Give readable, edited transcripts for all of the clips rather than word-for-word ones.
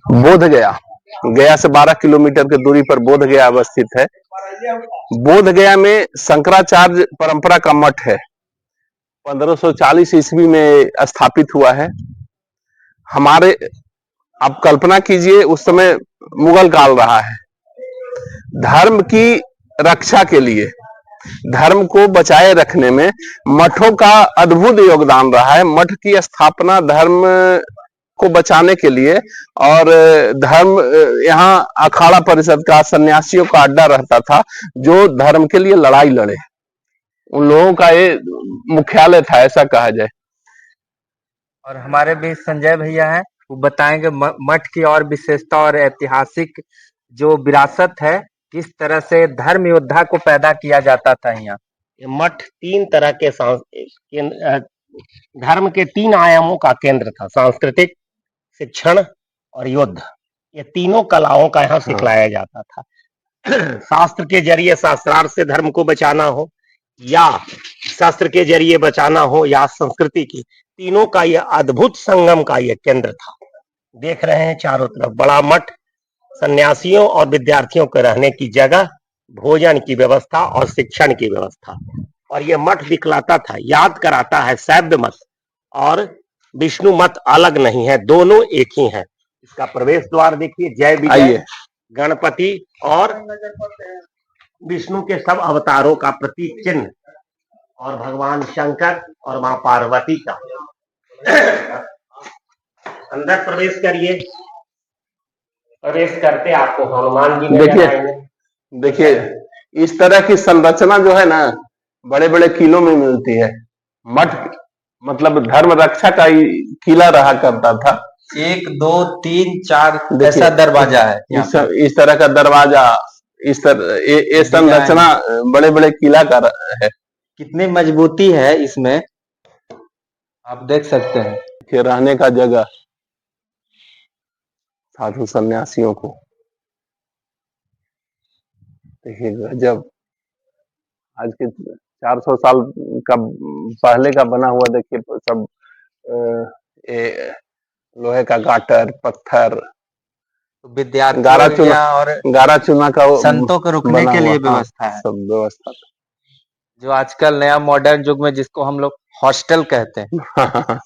बोध गया, गया से 12 किलोमीटर की दूरी पर बोध गया अवस्थित है। बोध गया में शंकराचार्य परंपरा का मठ है। 1540 ईस्वी में स्थापित हुआ है। हमारे, आप कल्पना कीजिए, उस समय मुगल काल रहा है। धर्म की रक्षा के लिए, धर्म को बचाए रखने में मठों का अद्भुत योगदान रहा है। मठ की स्थापना धर्म को बचाने के लिए, और धर्म, यहाँ अखाड़ा परिषद का, सन्यासियों का अड्डा रहता था जो धर्म के लिए लड़ाई लड़े। उन लोगों का ये मुख्यालय था, ऐसा कहा जाए। और हमारे बीच संजय भैया हैं, वो बताएंगे मठ की और विशेषता और ऐतिहासिक जो विरासत है, किस तरह से धर्म योद्धा को पैदा किया जाता था यहाँ। ये मठ तीन तरह के धर्म के तीन आयामों का केंद्र था: सांस्कृतिक, शिक्षण और युद्ध। ये तीनों कलाओं का यहाँ सिखलाया जाता था। शास्त्र के जरिए, शास्त्रार्थ से धर्म को बचाना हो, या शास्त्र के जरिए बचाना हो, या संस्कृति की, तीनों का यह अद्भुत संगम का यह केंद्र था। देख रहे हैं चारों तरफ बड़ा मठ, सन्यासियों और विद्यार्थियों के रहने की जगह, भोजन की व्यवस्था और शिक्षण की व्यवस्था। और यह मठ दिखलाता था, याद कराता है, शैव मत और विष्णु मत अलग नहीं है, दोनों एक ही हैं। इसका प्रवेश द्वार देखिए, जय विजय, गणपति और विष्णु के सब अवतारों का प्रतीक चिन्ह, और भगवान शंकर और मां पार्वती का। अंदर प्रवेश करिए। प्रवेश करते आपको हनुमान जी नजर आएंगे। देखिए, इस तरह की संरचना जो है ना, बड़े बड़े किलों में मिलती है। मठ मतलब धर्म रक्षा का किला रहा करता था। 1 2 3 4 ऐसा दरवाजा है, इस तरह का दरवाजा, इस तरह ये संरचना बड़े बड़े किला का है। कितनी मजबूती है इसमें, आप देख सकते हैं। कि रहने का जगह साधु सन्यासियों को, देखिए जब आज के 400 साल का पहले का बना हुआ, देखिए सब लोहे का गाटर, पत्थर, विद्यार्थियों और गारा चूना का संतों को रुकने के लिए व्यवस्था है, सब व्यवस्था, जो आजकल नया मॉडर्न युग में जिसको हम लोग हॉस्टल कहते हैं।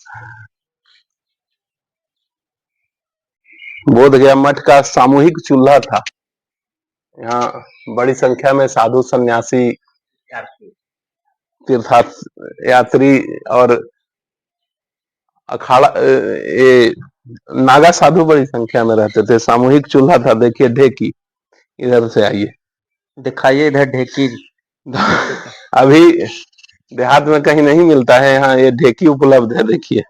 बोध गया मठ का सामूहिक चूल्हा था। यहाँ बड़ी संख्या में साधु सन्यासी, तीर्थ यात्री और अखाड़ा, ये नागा साधु बड़ी संख्या में रहते थे। सामूहिक चूल्हा था। देखिए ढेकी, इधर से आइए, दिखाइए इधर ढेकी। अभी देहात में कहीं नहीं मिलता है, यहाँ ये ढेकी उपलब्ध है। देखिए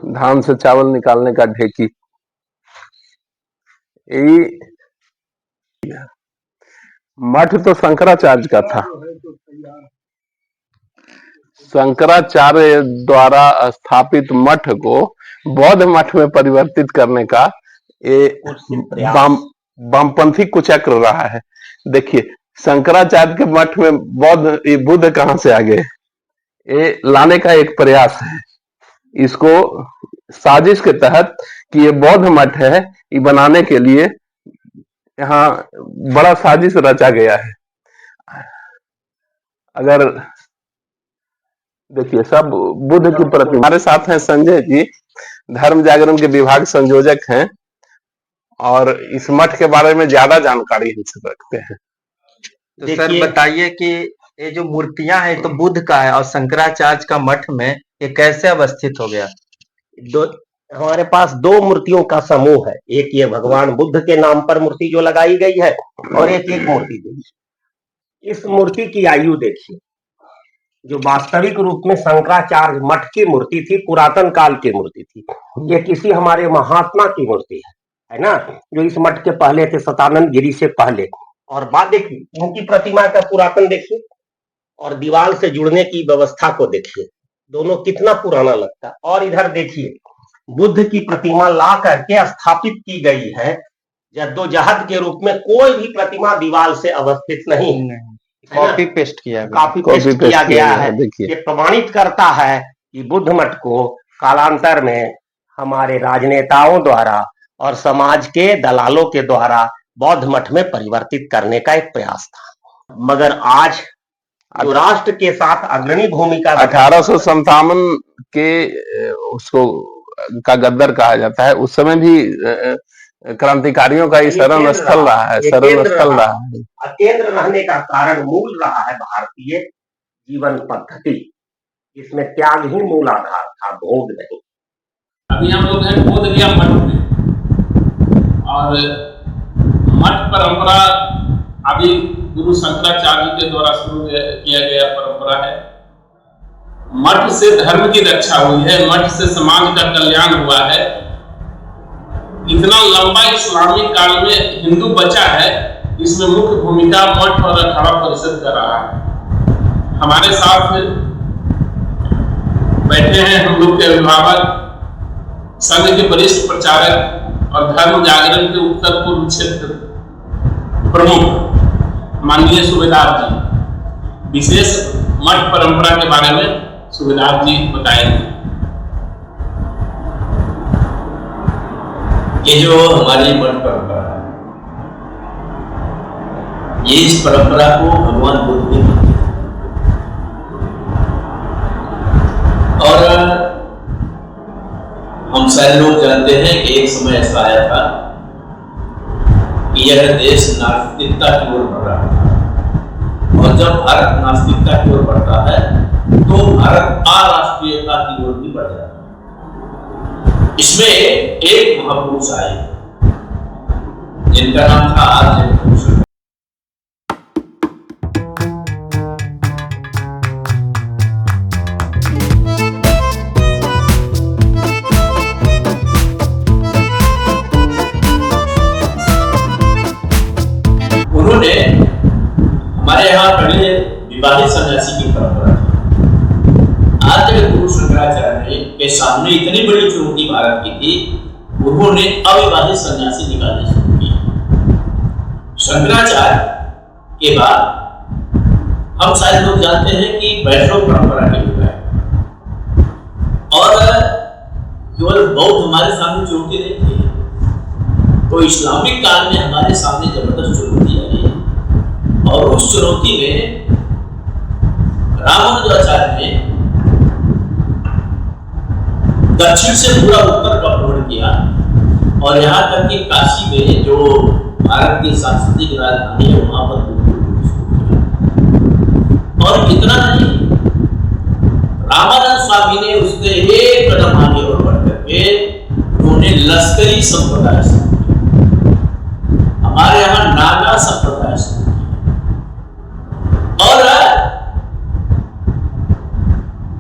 धान से चावल निकालने का ढेकी। मठ तो शंकराचार्य का था। शंकराचार्य द्वारा स्थापित मठ को बौद्ध मठ में परिवर्तित करने का ये वामपंथी कुचक्र रहा है। देखिए शंकराचार्य के मठ में बुद्ध कहां से आ गए, ये लाने का एक प्रयास है। इसको साजिश के तहत कि ये बौद्ध मठ है, ये बनाने के लिए यहाँ बड़ा साजिश रचा गया है। अगर देखिए सब बुद्ध की प्रतिमा। हमारे साथ हैं संजय जी, धर्म जागरण के विभाग संयोजक हैं, और इस मठ के बारे में ज्यादा जानकारी हमसे रखते हैं। तो सर बताइए कि ये जो मूर्तियां हैं तो बुद्ध का है, और शंकराचार्य का मठ में ये कैसे अवस्थित हो गया? हमारे पास दो मूर्तियों का समूह है। एक ये भगवान बुद्ध के नाम पर मूर्ति जो लगाई गई है, और एक मूर्ति देखिए। इस मूर्ति की आयु देखिए, जो वास्तविक रूप में शंकराचार्य मठ की मूर्ति थी, पुरातन काल की मूर्ति थी। ये किसी हमारे महात्मा की मूर्ति है ना, जो इस मठ के पहले थे, सतानंद गिरी से पहले। और बात देखिए, उनकी प्रतिमा का पुरातन देखिए, और दीवार से जुड़ने की व्यवस्था को देखिए, दोनों कितना पुराना लगता है। और इधर देखिए, बुद्ध की प्रतिमा ला करके स्थापित की गई है। जद्दोजहद के रूप में कोई भी प्रतिमा दीवार से अवस्थित नहीं, कॉपी पेस्ट किया गया है। ये प्रमाणित करता है कि बुद्ध मठ को कालांतर में हमारे राजनेताओं द्वारा और समाज के दलालों के द्वारा बौद्ध मठ में परिवर्तित करने का एक प्रयास था। मगर आज जो राष्ट्र के साथ अग्रणी भूमिका 1857 के उसको का गद्दार कहा जाता है, उस समय भी क्रांतिकारियों का ये शरण स्थल रहा है, शरण स्थल रहा है। केंद्र रहने का कारण मूल रहा है भारतीय जीवन पद्धति, इसमें त्याग ही मूल आधार था, भोग नहीं। अभी हम लोग हैं बोध गया मठ में, और मठ परंपरा अभी गुरु शंकराचार्य के द्वारा शुरू किया गया परंपरा है। मठ से धर्म की रक्षा हुई है, मठ से समाज का कल्याण हुआ है। इतना लंबा इस्लामिक काल में हिंदू बचा है, इसमें मुख्य भूमिका मठ और अखाड़ा परिषद कर रहा है। हमारे साथ बैठे हैं हम लोग के अभिभावक, संघ के वरिष्ठ प्रचारक और धर्म जागरण के उत्तर पूर्व क्षेत्र प्रमुख माननीय सूबेदार जी। विशेष मठ परंपरा के बारे में सूबेदार जी बताएंगे। ये जो हमारी मठ परंपरा है, ये इस परंपरा को भगवान बुद्ध ने दी और हम सारे लोग जानते हैं कि एक समय ऐसा आया था कि यह देश नास्तिकता की ओर बढ़ रहा था, और जब भारत नास्तिकता की ओर बढ़ता है तो भारत अराष्ट्रीयता की ओर भी बढ़ जाता है। इसमें एक महापुरुष आए जिनका नाम था आर्यभूषण। उन्होंने हमारे यहाँ पहले विवाहित सन्यासी की परंपरा थी। आज गुरु शंकराचार्य के सामने इतनी बड़ी चुनौती भारत की थी, उन्होंने अविवाहित सन्यासी निकालने शुरू किए। शंकराचार्य के बाद हम सारे लोग जानते हैं कि वैष्णव परंपरा के युग है, और केवल बौद्ध हमारे सामने चुनौती नहीं थी, तो इस्लामिक काल में हमारे सामने जबरदस्त चुनौती आई, और उस चुनौती में रामानुजाचार्य ने दक्षिण से पूरा उत्तर का भ्रमण किया, और यहाँ तक कि काशी में जो भारत की सांस्कृतिक राजधानी है वहां पर और इतना नहीं, रामानंद स्वामी ने उससे एक कदम आगे और बढ़ करके उन्होंने लश्करी संप्रदाय शुरू किया, हमारे यहाँ नागा संप्रदाय शुरू किया। और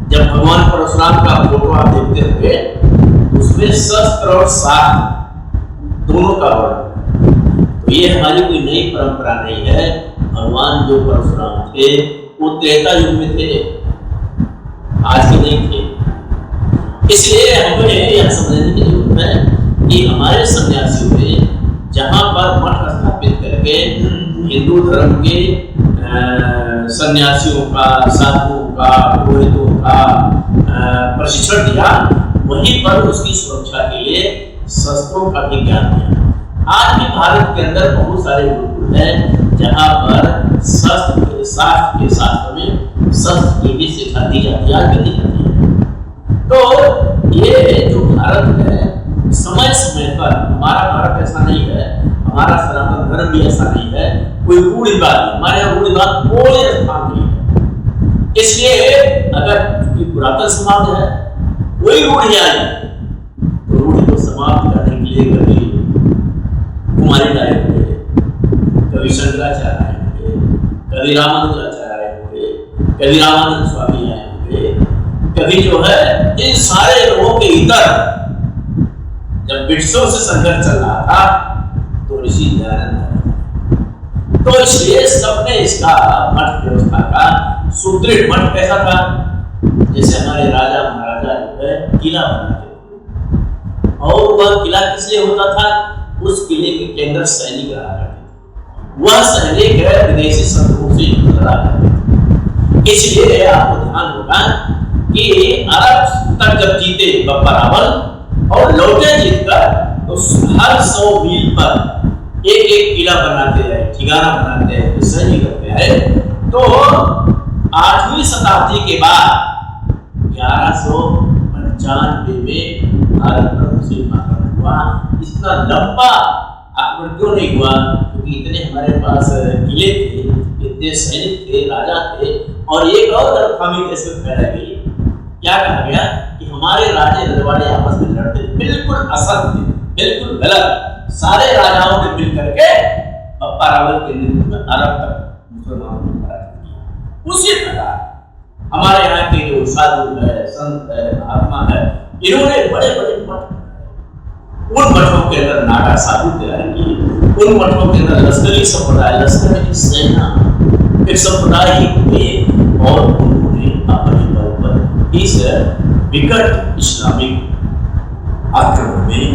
जब भगवान परशुराम का फोटो आप देखते होंगे, उसमें शस्त्र और साध दोनों का वर्णन। तो ये हमारी कोई नई परंपरा नहीं है। भगवान जो परशुराम थे वो त्रेता युग में थे, आज के नहीं थे। इसलिए हमें यह समझने की जरूरत है कि हमारे सन्यासियों ने जहां पर मठ स्थापित करके हिंदू धर्म के सन्यासियों का, साधुओं का, पुरोहितों का प्रशिक्षण दिया, वहीं पर उसकी सुरक्षा के लिए शस्त्रों का भी ज्ञान दिया। आज भी भारत के अंदर बहुत सारे गुरुकुल हैं जहां पर शास्त्र के शास्त्र में शस्त्र की भी शिक्षा दी जाती है, आज भी दी जाती है। तो ये जो भारत है, समय समय पर, हमारा भारत ऐसा नहीं है, हमारा सनातन धर्म भी ऐसा नहीं है, कोई रूढ़िवाद नहीं, हमारे यहाँ रूढ़िवाद कोई स्थान नहीं है। इसलिए अगर पुरातन समाज है, कोई रूढ़ी आई तो रूढ़ी को समाप्त करने के लिए कभी कुमारी आए होंगे, कभी शंकराचार्य आए होंगे, कभी रामानुजाचार्य आए होंगे, कभी रामानंद स्वामी आए होंगे, कभी जो है इन सारे लोगों के इतर जब विश्व से संघर्ष चल रहा था तो ऋषि दयानंद। तो इसलिए सबने इसका मठ व्यवस्था का सुदृढ़ मठ कैसा था, जैसे हमारे राजा महाराजा जो है किला बनाते थे, और वह किला किस लिए होता था, उस किले के केंद्र सैनिक रहा करते थे, वह सैनिक विदेशी शत्रुओं से युद्ध लड़ा करते थे। इसलिए आपको ध्यान होगा कि अरब तक जब जीते बप्पा रावल और लौटे जीतकर, तो हर 100 मील पर एक एक किला बनाते रहे, ठिकाना बनाते हैं, सही करते हैं। तो 8वीं शताब्दी के बाद 1195 में भारत पर मुस्लिम आक्रमण हुआ। इतना लंबा आक्रमण क्यों नहीं हुआ? क्योंकि इतने हमारे पास किले थे, इतने सैनिक थे, राजा थे। और एक और गलतफहमी इसमें फैलाई गई। क्या कहा गया कि हमारे राजे रजवाड़े आपस में लड़ते, बिल्कुल असत्य, बिल्कुल गलत। सारे राजाओं ने मिल करके बप्पा रावल के नेतृत्व में अरब तक मुसलमानों को पराजित किया। उसी प्रकार हमारे यहाँ के जो साधु है, संत है, महात्मा है, इन्होंने बड़े बड़े मठ, उन मठों के अंदर नागा साधु तैयार किए, उन मठों के अंदर लश्करी संप्रदाय, लश्कर की सेना, एक संप्रदाय ही हुए और उन्होंने अपने बल पर इस विकट इस्लामिक आक्रमण में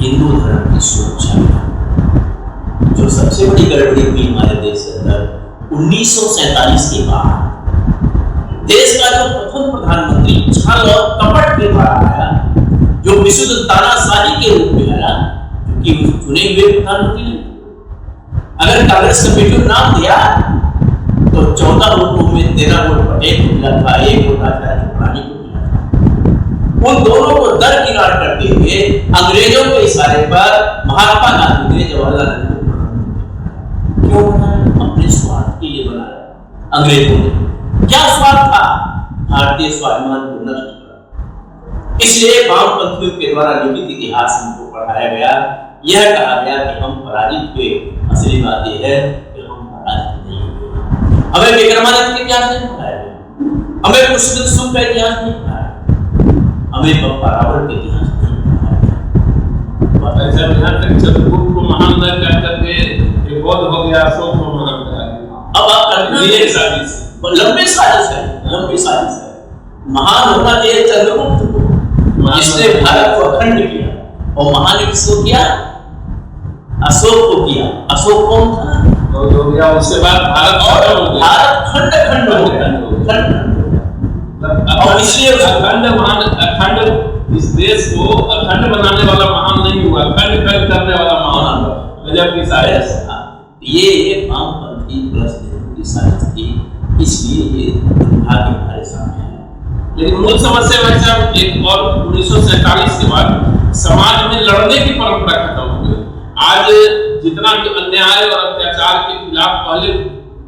हिंदू धर्म की सुरक्षा की। जो सबसे बड़ी गड़बड़ी हुई हमारे देश के अंदर 1947 के बाद, देश का जो प्रथम प्रधानमंत्री छल और कपट के द्वारा आया, जो विशुद्ध तानाशाही के रूप में आया, क्योंकि चुने हुए प्रधानमंत्री ने अगर कांग्रेस कमेटी को नाम दिया तो 14 वोटों में 13 वोट पटेल को मिला था, 1 वोट आचार्य रानी को मिला था। उन दोनों को दरकिनार करते हुए अंग्रेजों के इशारे पर महात्मा गांधी ने जवाहरलाल नेहरू को क्यों बनाया? अपने स्वार्थ के लिए बनाया। अंग्रेजों ने क्या स्वार्थ था? भारतीय स्वाभिमान को नष्ट करा। इसलिए वामपंथियों के द्वारा लिखित इतिहास हमको पढ़ाया गया, यह कहा गया कि हम पराजित हुए। असली बात यह है कि हम पराजित नहीं हुए। हमें विक्रमादित्य के इतिहास नहीं पढ़ाया गया, हमें पुष्यमित्र शुंग का इतिहास नहीं पढ़ाया, हमें बप्पा रावल के इतिहास नहीं पढ़ाया गया। जब यहाँ तक चंद्रगुप्त को महान न कह करके बौद्ध हो गया, अशोक को महान कहा गया। अब आप लंबी साजिश है, लंबी साजिश है। महान होना चाहिए चंद्रगुप्त को, जिसने भारत को अखंड किया, और महान किसको किया? अशोक को किया। अशोक कौन था? हो गया, उसके बाद भारत खंड खंड हो गया। और इसलिए अखंड इस देश को अखंड बनाने वाला महान नहीं हुआ, खंड खंड करने वाला महान हुआ। गजब की साजिश। ये वामपंथी प्लस नेहरू की साजिश थी, इसलिए ये दुर्भाग्य हमारे सामने है। लेकिन मूल समस्या वैसे अब एक और 1947 के बाद समाज में लड़ने की परंपरा खत्म हो गई। आज जितना भी अन्याय और अत्याचार के खिलाफ पहले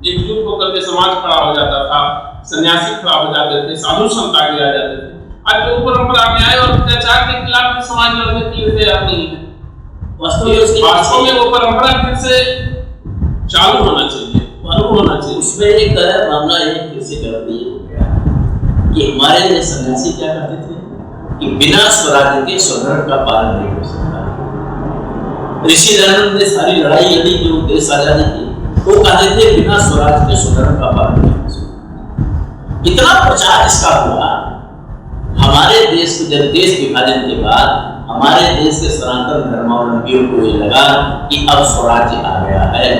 एकजुट होकर के समाज खड़ा हो जाता था, सन्यासी खड़ा हो जाते थे, साधु संत आगे आ जाते थे। आज वो परंपरा अन्याय और अत्याचार के खिलाफ समाज लड़ने के लिए तैयार नहीं है। वास्तव में वो परंपरा फिर से चालू होना चाहिए, चालू होना चाहिए। उसमें एक मामला एक फिर से गड़बड़ी हो गया कि हमारे लिए सन्यासी क्या कहते थे कि बिना स्वराज्य के स्वधर्म का पालन नहीं हो सकता। ऋषि दयानंद ने सारी लड़ाई लड़ी जो देश आजादी की, वो कहते थे बिना स्वराज के स्वधर्म का पालन नहीं हो सकता। इतना प्रचार इसका हुआ हमारे देश को, जब देश विभाजन के बाद हमारे देश के सनातन धर्मावलंबियों को ये लगा कि अब स्वराज्य आ गया है,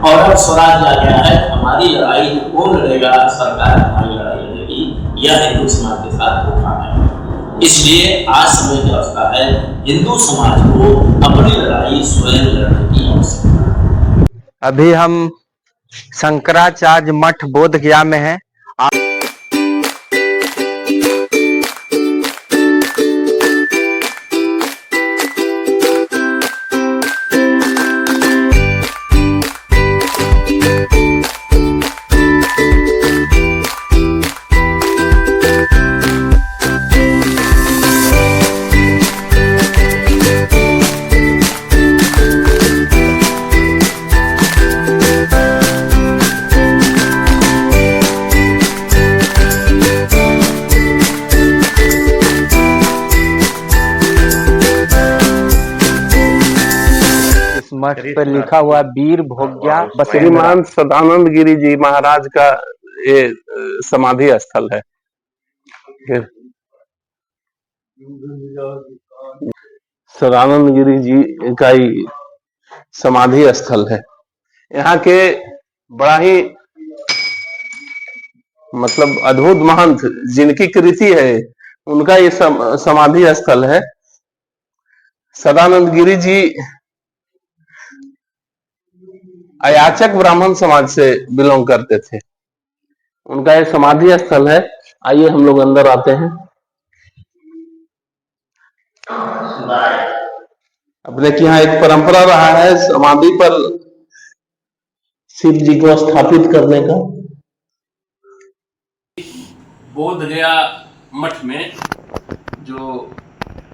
और अब स्वराज्य आ गया है, हमारी लड़ाई कौन लड़ेगा? सरकार हमारी लड़ाई लड़ेगी। यह हिंदू समाज के साथ धोखा है। इसलिए आज समय की अवस्था है, हिंदू समाज को अपनी लड़ाई स्वयं लड़ने की आवश्यकता है। अभी हम शंकराचार्य मठ बोध गया में हैं। मठ पर लिखा हुआ वीर भोग्या श्रीमान सदानंद गिरी जी महाराज का ये समाधि स्थल है। सदानंद गिरी जी का ही समाधि स्थल है। यहाँ के बड़ा ही मतलब अद्भुत महंत जिनकी कृति है, उनका ये समाधि स्थल है। सदानंद गिरी जी अयाचक ब्राह्मण समाज से बिलोंग करते थे। उनका ये समाधि स्थल है। आइए हम लोग अंदर आते हैं। अपने के यहाँ एक परंपरा रहा है समाधि पर शिव जी को स्थापित करने का। बोध गया मठ में जो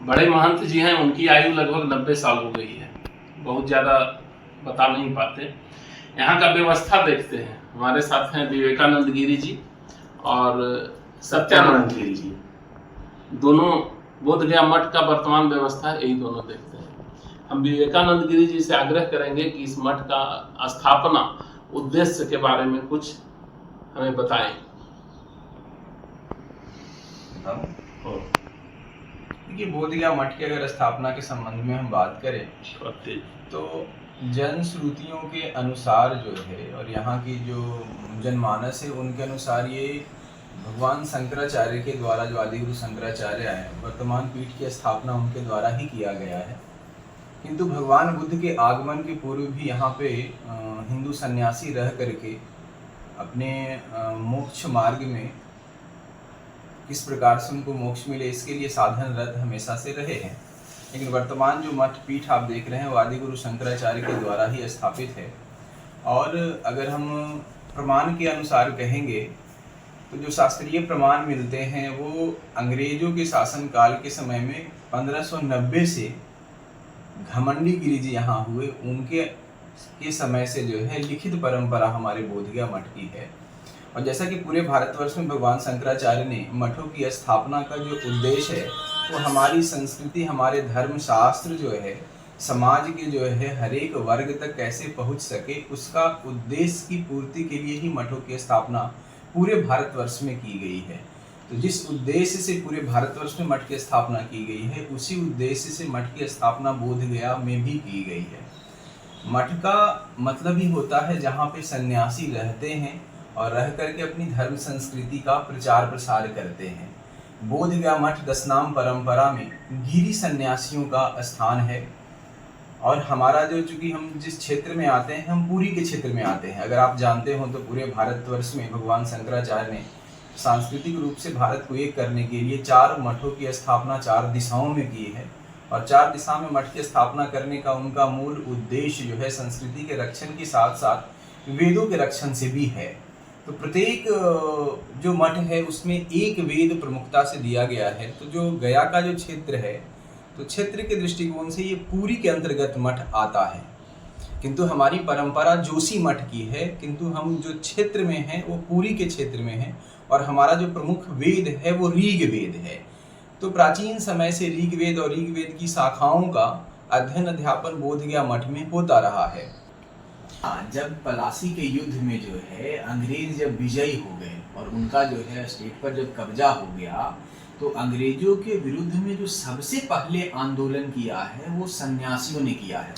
बड़े महंत जी हैं, उनकी आयु लगभग 90 साल हो गई है। बहुत ज़्यादा बता नहीं पाते। यहाँ का व्यवस्था देखते हैं। हमारे साथ हैं विवेकानंद गिरी जी और सत्यानंद गिरी जी। दोनों बोध गया मठ का वर्तमान व्यवस्था है, यही दोनों देखते हैं। हम विवेकानंद गिरी जी से आग्रह करेंगे कि इस मठ का स्थापना उद्देश्य के बारे में कुछ हमें बताएं। देखिए, बोध गया मठ की अगर स्थापना के संबंध में हम बात करें तो जनश्रुतियों के अनुसार जो है और यहाँ की जो जनमानस है उनके अनुसार ये भगवान शंकराचार्य के द्वारा, जो आदिगुरु शंकराचार्य हैं, वर्तमान पीठ की स्थापना उनके द्वारा ही किया गया है। किंतु भगवान बुद्ध के आगमन के पूर्व भी यहाँ पे हिंदू सन्यासी रह करके अपने मोक्ष मार्ग में किस प्रकार से उनको मोक्ष मिले इसके लिए साधनरत हमेशा से रहे हैं। लेकिन वर्तमान जो मठ पीठ आप देख रहे हैं वो आदिगुरु शंकराचार्य के द्वारा ही स्थापित है। और अगर हम प्रमाण के अनुसार कहेंगे तो जो शास्त्रीय प्रमाण मिलते हैं वो अंग्रेजों के शासनकाल के समय में 1590 से घमंडी गिरी जी यहाँ हुए, उनके के समय से जो है लिखित परंपरा हमारे बोध गया मठ की है। और जैसा कि पूरे भारतवर्ष में भगवान शंकराचार्य ने मठों की स्थापना का जो उद्देश्य है वो हमारी संस्कृति, हमारे धर्म शास्त्र जो है, समाज के जो है हर एक वर्ग तक कैसे पहुंच सके, उसका उद्देश्य की पूर्ति के लिए ही मठों की स्थापना पूरे भारतवर्ष में की गई है। तो जिस उद्देश्य से पूरे भारतवर्ष में मठ की स्थापना की गई है, उसी उद्देश्य से मठ की स्थापना बोध गया में भी की गई है। मठ का मतलब ही होता है जहाँ पे सन्यासी रहते हैं और रह करके अपनी धर्म संस्कृति का प्रचार प्रसार करते हैं। बोध गया मठ दशनाम परंपरा में गिरी सन्यासियों का स्थान है। और हमारा जो, चूंकि हम जिस क्षेत्र में आते हैं, हम पुरी के क्षेत्र में आते हैं। अगर आप जानते हो तो पूरे भारतवर्ष में भगवान शंकराचार्य ने सांस्कृतिक रूप से भारत को एक करने के लिए 4 मठों की स्थापना 4 दिशाओं में की है। और 4 दिशा में मठ की स्थापना करने का उनका मूल उद्देश्य जो है संस्कृति के रक्षण के साथ साथ वेदों के रक्षण से भी है। तो प्रत्येक जो मठ है उसमें एक वेद प्रमुखता से दिया गया है। तो जो गया का जो क्षेत्र है, तो क्षेत्र के दृष्टिकोण से ये पुरी के अंतर्गत मठ आता है। किंतु हमारी परंपरा जोशी मठ की है, किंतु हम जो क्षेत्र में हैं वो पुरी के क्षेत्र में हैं। और हमारा जो प्रमुख वेद है वो ऋग वेद है। तो प्राचीन समय से ऋग्वेद और ऋग्वेद की शाखाओं का अध्ययन अध्यापन बोध गया मठ में होता रहा है। जब पलासी के युद्ध में जो है अंग्रेज जब विजयी हो गए और उनका जो है स्टेट पर जब कब्जा हो गया, तो अंग्रेजों के विरुद्ध में जो सबसे पहले आंदोलन किया है वो सन्यासियों ने किया है,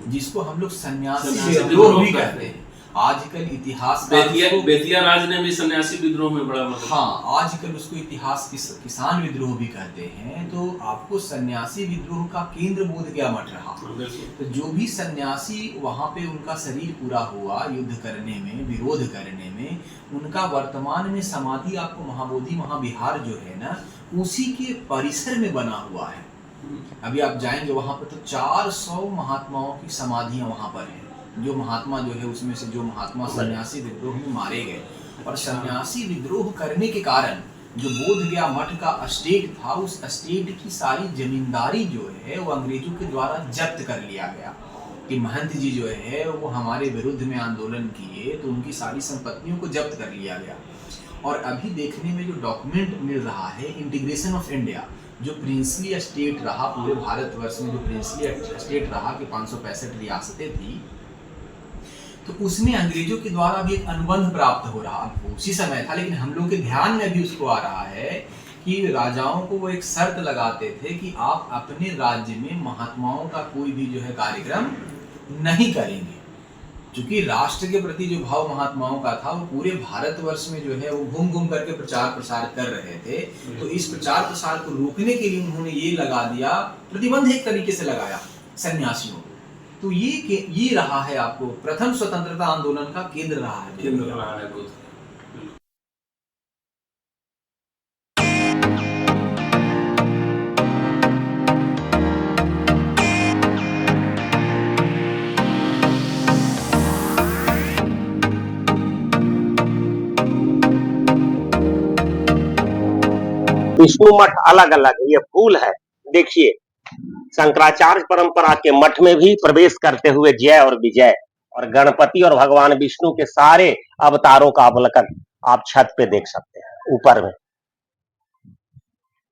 जिसको हम लोग सन्यासी विद्रोह भी कहते हैं। आजकल इतिहास बेतिया राज ने भी सन्यासी विद्रोह में बड़ा मतलब, हाँ, आजकल उसको इतिहास किसान विद्रोह भी कहते हैं। तो आपको सन्यासी विद्रोह का केंद्र बोध गया मठ रहा। तो जो भी सन्यासी वहाँ पे उनका शरीर पूरा हुआ युद्ध करने में, विरोध करने में, उनका वर्तमान में समाधि आपको महाबोधि महाविहार जो है ना, उसी के परिसर में बना हुआ है। अभी आप जाएंगे वहाँ पर तो 400 महात्माओं की समाधियाँ वहाँ पर है। जो महात्मा जो है उसमें से जो महात्मा सन्यासी विद्रोह में मारे गए, और सन्यासी विद्रोह करने के कारण जो बोध गया मठ का एस्टेट था, उस एस्टेट की सारी जमींदारी जो है वो अंग्रेजों के द्वारा जब्त कर लिया गया। कि महंत जी जो है वो हमारे विरुद्ध में आंदोलन किए तो उनकी सारी संपत्तियों को जब्त कर लिया गया। और अभी देखने में जो डॉक्यूमेंट मिल रहा है इंटीग्रेशन ऑफ इंडिया, जो प्रिंसली एस्टेट रहा पूरे भारतवर्ष में, जो प्रिंसली एस्टेट रहा कि 565 रियासतें थी, तो उसमें अंग्रेजों के द्वारा भी एक अनुबंध प्राप्त हो रहा उसी समय था। लेकिन हम लोग के ध्यान में भी उसको आ रहा है कि राजाओं को वो एक शर्त लगाते थे कि आप अपने राज्य में महात्माओं का कोई भी जो है कार्यक्रम नहीं करेंगे। क्योंकि राष्ट्र के प्रति जो भाव महात्माओं का था वो पूरे भारतवर्ष में जो है वो घूम घूम करके प्रचार प्रसार कर रहे थे। तो इस प्रचार प्रसार को रोकने के लिए उन्होंने ये लगा दिया, प्रतिबंध एक तरीके से लगाया सन्यासियों को। तो ये रहा है आपको प्रथम स्वतंत्रता आंदोलन का केंद्र रहा है। विष्णु मठ अलग अलग है, ये फूल है। देखिए शंकराचार्य परंपरा के मठ में भी प्रवेश करते हुए जय और विजय और गणपति और भगवान विष्णु के सारे अवतारों का अवलोकन आप छत पे देख सकते हैं ऊपर में।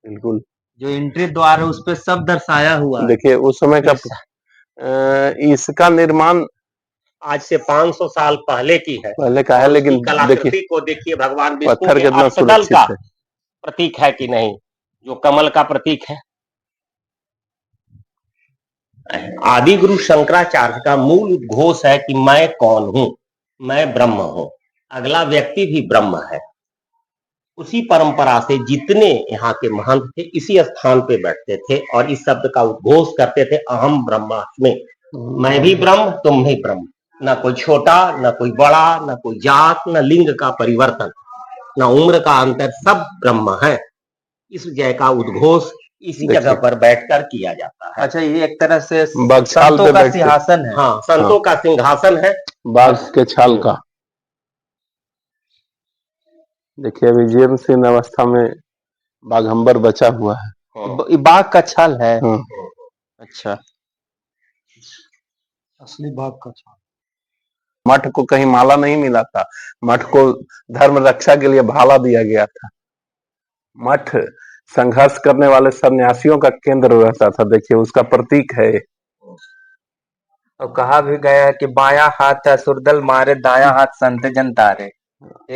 बिल्कुल जो एंट्री द्वार है उस पे सब दर्शाया हुआ है। देखिए उस समय का इसका निर्माण आज से 500 साल पहले की है, पहले का है, लेकिन कलाकृति देखिए को देखिए, भगवान विष्णु पत्थर के कितना अष्टदल सुरक्षित का है। प्रतीक है कि नहीं, जो कमल का प्रतीक है। आदि गुरु शंकराचार्य का मूल उद्घोष है कि मैं कौन हूं, मैं ब्रह्म हूं, अगला व्यक्ति भी ब्रह्म है। उसी परंपरा से जितने यहाँ के महंत थे इसी स्थान पे बैठते थे और इस शब्द का उद्घोष करते थे, अहम ब्रह्मास्मि, मैं भी ब्रह्म तुम भी ब्रह्म। न कोई छोटा न कोई बड़ा, न कोई जात न लिंग का परिवर्तन, न उम्र का अंतर, सब ब्रह्म है। इस जय का उद्घोष इसी जगह पर बैठकर किया जाता है। अच्छा, ये एक तरह से बगछाल संतों पे का बैठते। सिंहासन है। हाँ, संतों का सिंहासन है, बाघ के छाल का। देखिए अभी जीर्ण अवस्था में बाघंबर बचा हुआ है। ये बाघ का छाल है। हाँ। अच्छा, असली बाघ का छाल। मठ को कहीं माला नहीं मिला था, मठ को धर्म रक्षा के लिए भाला दिया गया था। मठ संघर्ष करने वाले सन्यासियों का केंद्र रहता था। देखिए उसका प्रतीक है। तो कहा भी गया है कि बायां हाथ असुरदल मारे, दायां हाथ संत जन तारे।